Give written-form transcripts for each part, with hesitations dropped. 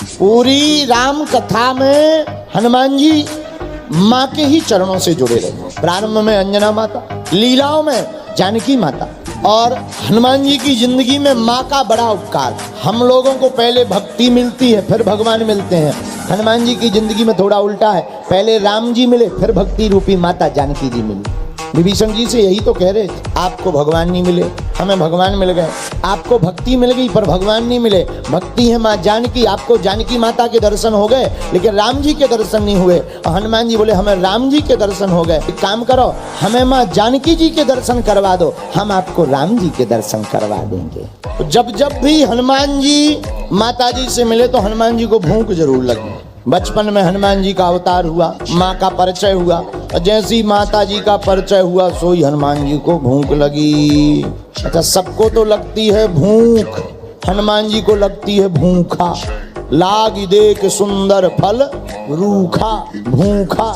पूरी राम कथा में हनुमान जी माँ के ही चरणों से जुड़े रहे। प्रारंभ में अंजना माता, लीलाओं में जानकी माता, और हनुमान जी की जिंदगी में माँ का बड़ा उपकार। हम लोगों को पहले भक्ति मिलती है फिर भगवान मिलते हैं, हनुमान जी की जिंदगी में थोड़ा उल्टा है, पहले राम जी मिले फिर भक्ति रूपी माता जानकी जी मिली। विभीषण जी से यही तो कह रहे, आपको भगवान नहीं मिले, हमें भगवान मिल गए। आपको भक्ति मिल गई पर भगवान नहीं मिले। भक्ति है माँ जानकी, आपको जानकी माता के दर्शन हो गए लेकिन राम जी के दर्शन नहीं हुए। और हनुमान जी बोले हमें राम जी के दर्शन हो गए, एक काम करो हमें माँ जानकी जी के दर्शन करवा दो, हम आपको राम जी के दर्शन करवा देंगे। जब जब भी हनुमान जी माता जी से मिले तो हनुमान जी को भूख जरूर लगी। बचपन में हनुमान जी का अवतार हुआ, माँ का परिचय हुआ, और जैसी माता जी का परिचय हुआ सोई हनुमान जी को भूख लगी। अच्छा, सबको तो लगती है भूख, हनुमान जी को लगती है भूखा। लाग देख सुंदर फल रूखा, भूखा,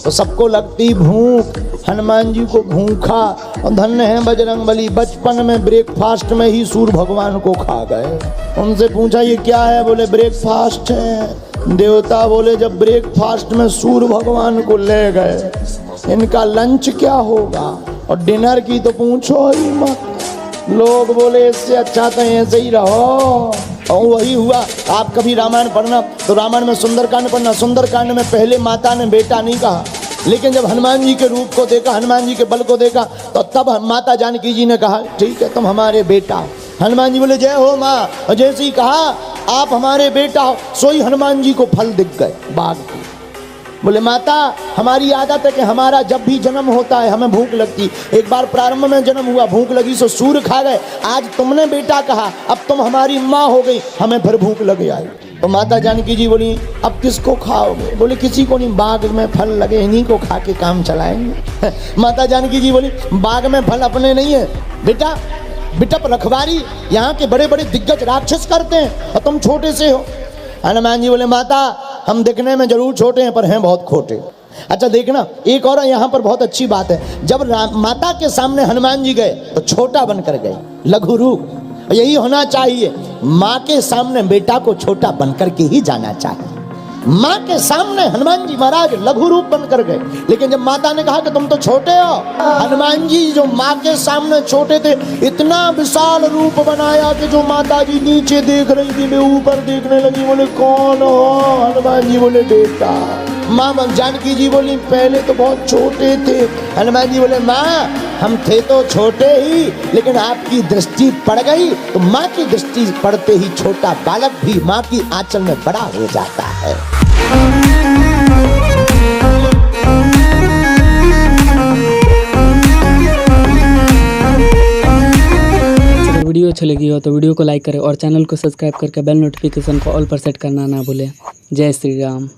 तो सबको लगती भूख, हनुमान जी को भूखा। और धन्य है बजरंगबली, बचपन में ब्रेकफास्ट में ही सूर्य भगवान को खा गए। उनसे पूछा ये क्या है, बोले ब्रेकफास्ट है। देवता बोले जब ब्रेकफास्ट में सूर्य भगवान को ले गए इनका लंच क्या होगा, और डिनर की तो पूछो ही मत। लोग बोले इससे अच्छा तो ऐसे ही रहो। और वही हुआ। आप कभी रामायण पढ़ना तो रामायण में सुंदरकांड पढ़ना, सुंदरकांड में पहले माता ने बेटा नहीं कहा, लेकिन जब हनुमान जी के रूप को देखा, हनुमान जी के बल को देखा, तो तब माता जानकी जी ने कहा ठीक है तुम हमारे बेटा। हनुमान जी बोले जय हो माँ, और जैसे ही कहा आप हमारे बेटा हो, सोई हनुमान जी को फल दिख गए बाग के। बोले माता हमारी आदत है कि हमारा जब भी जन्म होता है हमें भूख लगती। एक बार प्रारंभ में जन्म हुआ, भूख लगी सो सूर्य खा गए, आज तुमने बेटा कहा, अब तुम हमारी माँ हो गई, हमें फिर भूख लग आई। तो माता जानकी जी बोली अब किसको खाओगे, बोले किसी को नहीं, बाग में फल लगे इन्हीं को खा के काम चलाएंगे। माता जानकी जी बोली बाग में फल अपने नहीं है बेटा, बिटप रखवारी यहाँ के बड़े बड़े दिग्गज राक्षस करते हैं और तुम छोटे से हो। हनुमान जी बोले माता हम दिखने में जरूर छोटे हैं पर हैं बहुत खोटे। अच्छा देखना एक और यहाँ पर बहुत अच्छी बात है, जब माता के सामने हनुमान जी गए तो छोटा बनकर गए, लघु रूप। यही होना चाहिए, माँ के सामने बेटा को छोटा बनकर के ही जाना चाहिए। माँ के सामने हनुमान जी महाराज लघु रूप बनकर गए, लेकिन जब माता ने कहा कि तुम तो छोटे हो, हनुमान जी जो माँ के सामने छोटे थे इतना विशाल रूप बनाया कि जो माता जी नीचे देख रही थी वे ऊपर देखने लगी। बोले कौन हो, हनुमान जी बोले बेटा। माँ जानकी जी बोली पहले तो बहुत छोटे थे। हनुमान जी बोले माँ हम थे तो छोटे ही, लेकिन आपकी दृष्टि पड़ गई तो माँ की दृष्टि पड़ते ही छोटा बालक भी माँ की आंचल में बड़ा हो जाता है। वीडियो अच्छी लगी हो तो वीडियो को लाइक करें और चैनल को सब्सक्राइब करके बेल नोटिफिकेशन को ऑल पर सेट करना ना भूलें। जय श्री राम।